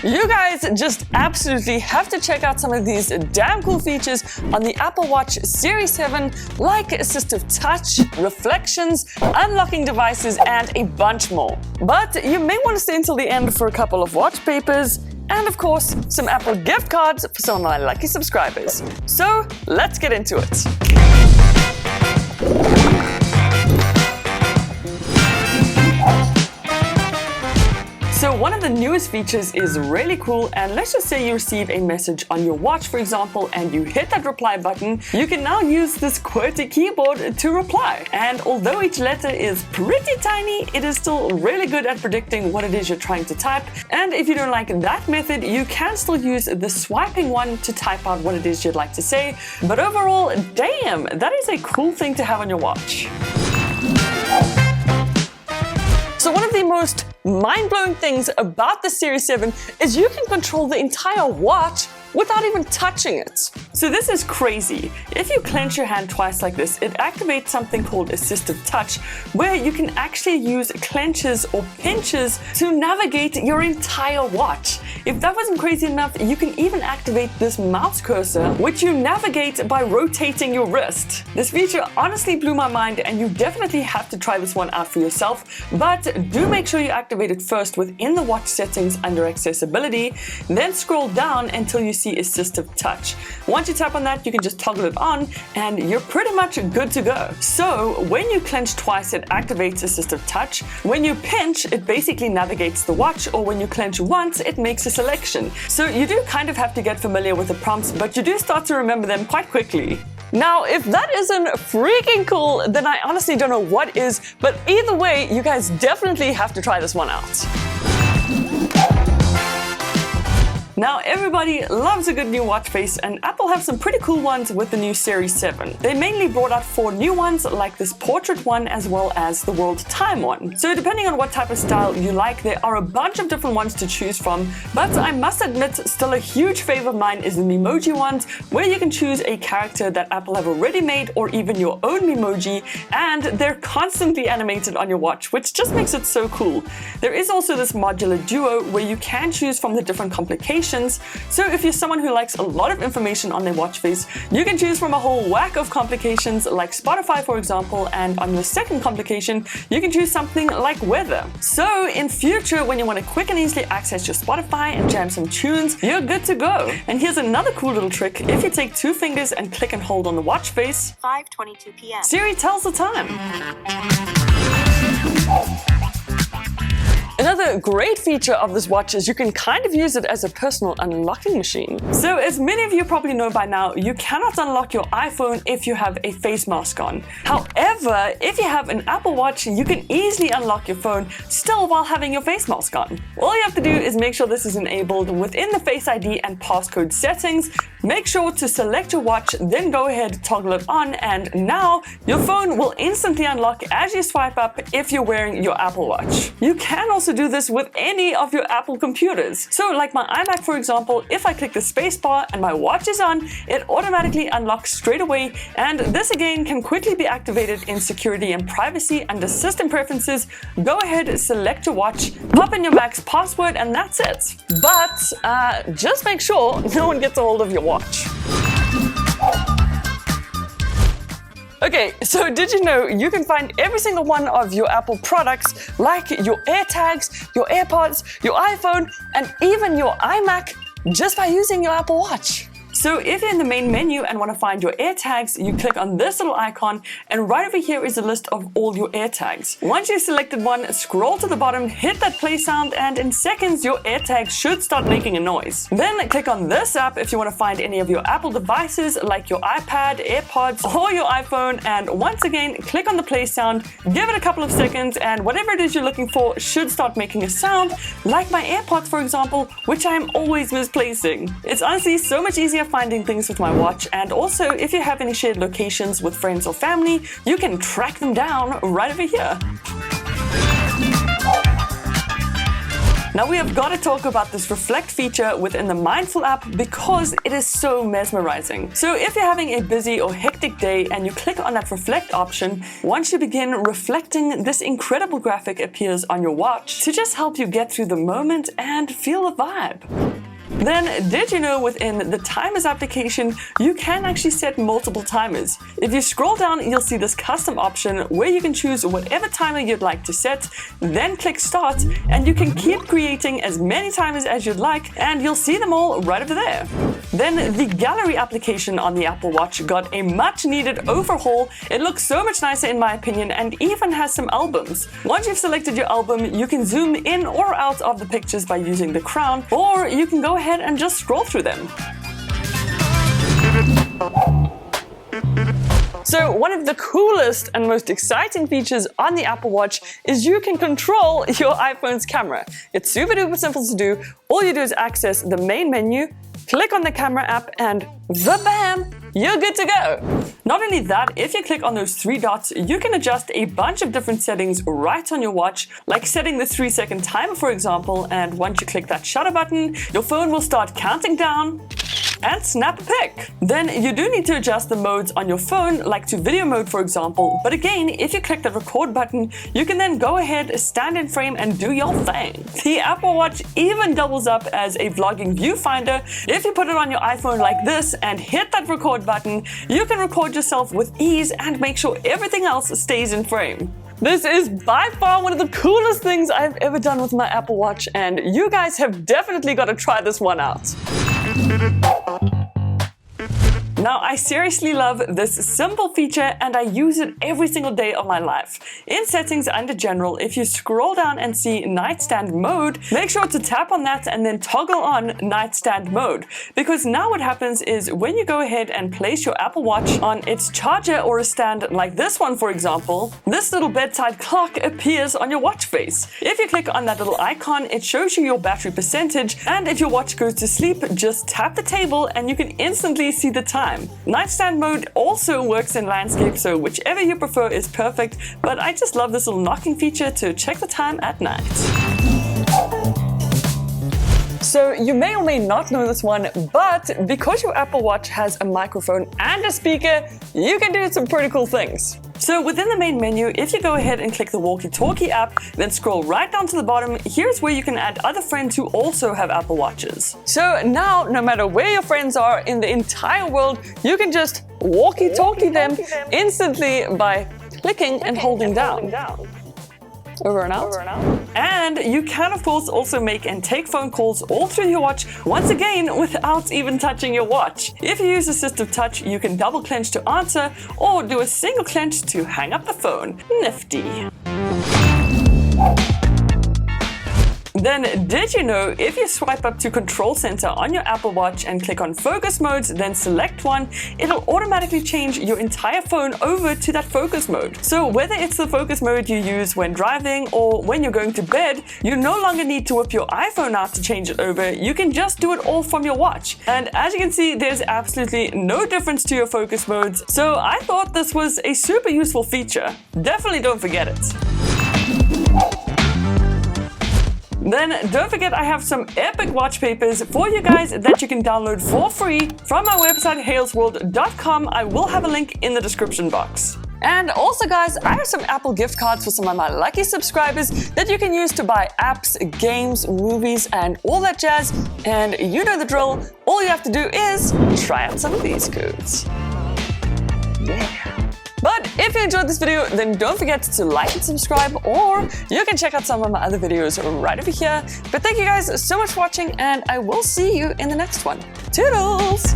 You guys just absolutely have to check out some of these damn cool features on the Apple Watch Series 7, like Assistive Touch, Reflections, Unlocking Devices, and a bunch more. But you may want to stay until the end for a couple of watch papers, and of course, some Apple gift cards for some of my lucky subscribers. So let's get into it. So one of the newest features is really cool, and let's just say you receive a message on your watch, for example, and you hit that reply button, you can now use this QWERTY keyboard to reply. And although each letter is pretty tiny, it is still really good at predicting what it is you're trying to type. And if you don't like that method, you can still use the swiping one to type out what it is you'd like to say. But overall, damn, that is a cool thing to have on your watch. So one of the most mind-blowing things about the Series 7 is you can control the entire watch without even touching it. So this is crazy. If you clench your hand twice like this, it activates something called Assistive Touch, where you can actually use clenches or pinches to navigate your entire watch. If that wasn't crazy enough, you can even activate this mouse cursor, which you navigate by rotating your wrist. This feature honestly blew my mind, and you definitely have to try this one out for yourself, but do make sure you activate it first within the watch settings under accessibility, then scroll down until you see Assistive Touch. Once you tap on that, you can just toggle it on and you're pretty much good to go. So when you clench twice, it activates Assistive Touch. When you pinch, it basically navigates the watch, or when you clench once, it makes a selection. So you do kind of have to get familiar with the prompts, but you do start to remember them quite quickly. Now, if that isn't freaking cool, then I honestly don't know what is, but either way, you guys definitely have to try this one out. Now, everybody loves a good new watch face, and Apple have some pretty cool ones with the new Series 7. They mainly brought out 4 new ones, like this portrait one as well as the world time one. So depending on what type of style you like, there are a bunch of different ones to choose from, but I must admit, still a huge favorite of mine is the emoji ones, where you can choose a character that Apple have already made or even your own emoji, and they're constantly animated on your watch, which just makes it so cool. There is also this modular duo where you can choose from the different complications. So if you're someone who likes a lot of information on their watch face, you can choose from a whole whack of complications like Spotify, for example, and on your second complication, you can choose something like weather. So in future, when you want to quick and easily access your Spotify and jam some tunes, you're good to go. And here's another cool little trick. If you take 2 fingers and click and hold on the watch face, 5:22 p.m. Siri tells the time. Another great feature of this watch is you can kind of use it as a personal unlocking machine. So as many of you probably know by now, you cannot unlock your iPhone if you have a face mask on. However, if you have an Apple Watch, you can easily unlock your phone still while having your face mask on. All you have to do is make sure this is enabled within the Face ID and passcode settings. Make sure to select your watch, then go ahead, toggle it on, and now your phone will instantly unlock as you swipe up if you're wearing your Apple Watch. You can also do this with any of your Apple computers. So like my iMac, for example, if I click the space bar and my watch is on, it automatically unlocks straight away, and this again can quickly be activated in security and privacy under system preferences. Go ahead, select your watch, pop in your Mac's password, and that's it. But just make sure no one gets a hold of your watch. Okay, so did you know you can find every single one of your Apple products, like your AirTags, your AirPods, your iPhone, and even your iMac, just by using your Apple Watch? So if you're in the main menu and want to find your AirTags, you click on this little icon, and right over here is a list of all your AirTags. Once you've selected one, scroll to the bottom, hit that play sound, and in seconds your AirTags should start making a noise. Then click on this app if you want to find any of your Apple devices like your iPad, AirPods, or your iPhone, and once again click on the play sound, give it a couple of seconds, and whatever it is you're looking for should start making a sound, like my AirPods, for example, which I am always misplacing. It's honestly so much easier finding things with my watch, and also if you have any shared locations with friends or family, you can track them down right over here. Now we have got to talk about this reflect feature within the Mindful app because it is so mesmerizing. So if you're having a busy or hectic day and you click on that reflect option, once you begin reflecting, this incredible graphic appears on your watch to just help you get through the moment and feel the vibe. Then, did you know within the Timers application, you can actually set multiple timers? If you scroll down, you'll see this custom option where you can choose whatever timer you'd like to set, then click start, and you can keep creating as many timers as you'd like, and you'll see them all right over there. Then, the Gallery application on the Apple Watch got a much needed overhaul. It looks so much nicer in my opinion, and even has some albums. Once you've selected your album, you can zoom in or out of the pictures by using the crown, or you can go ahead and just scroll through them. So one of the coolest and most exciting features on the Apple Watch is you can control your iPhone's camera. It's super duper simple to do. All you do is access the main menu, click on the camera app, and Vabam! You're good to go! Not only that, if you click on those 3 dots, you can adjust a bunch of different settings right on your watch, like setting the 3-second timer, for example, and once you click that shutter button, your phone will start counting down and snap a pic. Then you do need to adjust the modes on your phone, like to video mode, for example, but again, if you click the record button, you can then go ahead, stand in frame, and do your thing. The Apple Watch even doubles up as a vlogging viewfinder. If you put it on your iPhone like this and hit that record button, you can record yourself with ease and make sure everything else stays in frame. This is by far one of the coolest things I've ever done with my Apple Watch, and you guys have definitely got to try this one out. Now, I seriously love this simple feature and I use it every single day of my life. In settings under general, if you scroll down and see nightstand mode, make sure to tap on that and then toggle on nightstand mode. Because now what happens is when you go ahead and place your Apple Watch on its charger or a stand like this one, for example, this little bedside clock appears on your watch face. If you click on that little icon, it shows you your battery percentage, and if your watch goes to sleep, just tap the table and you can instantly see the time. Nightstand mode also works in landscape, so whichever you prefer is perfect, but I just love this little knocking feature to check the time at night. So you may or may not know this one, but because your Apple Watch has a microphone and a speaker, you can do some pretty cool things. So within the main menu, if you go ahead and click the walkie-talkie app, then scroll right down to the bottom, here's where you can add other friends who also have Apple Watches. So now, no matter where your friends are in the entire world, you can just walkie-talkie them instantly by clicking and holding down. Over and out. And you can of course also make and take phone calls all through your watch, once again without even touching your watch. If you use Assistive Touch, you can double clench to answer or do a single clench to hang up the phone. Nifty. Then, did you know if you swipe up to Control Center on your Apple Watch and click on Focus Modes, then select one, it'll automatically change your entire phone over to that focus mode. So whether it's the focus mode you use when driving or when you're going to bed, you no longer need to whip your iPhone out to change it over, you can just do it all from your watch. And as you can see, there's absolutely no difference to your focus modes, so I thought this was a super useful feature. Definitely don't forget it. Then don't forget I have some epic watch papers for you guys that you can download for free from my website haylsworld.com. I will have a link in the description box. And also guys, I have some Apple gift cards for some of my lucky subscribers that you can use to buy apps, games, movies, and all that jazz. And you know the drill. All you have to do is try out some of these codes. Yeah. But if you enjoyed this video, then don't forget to like and subscribe, or you can check out some of my other videos right over here. But thank you guys so much for watching, and I will see you in the next one. Toodles!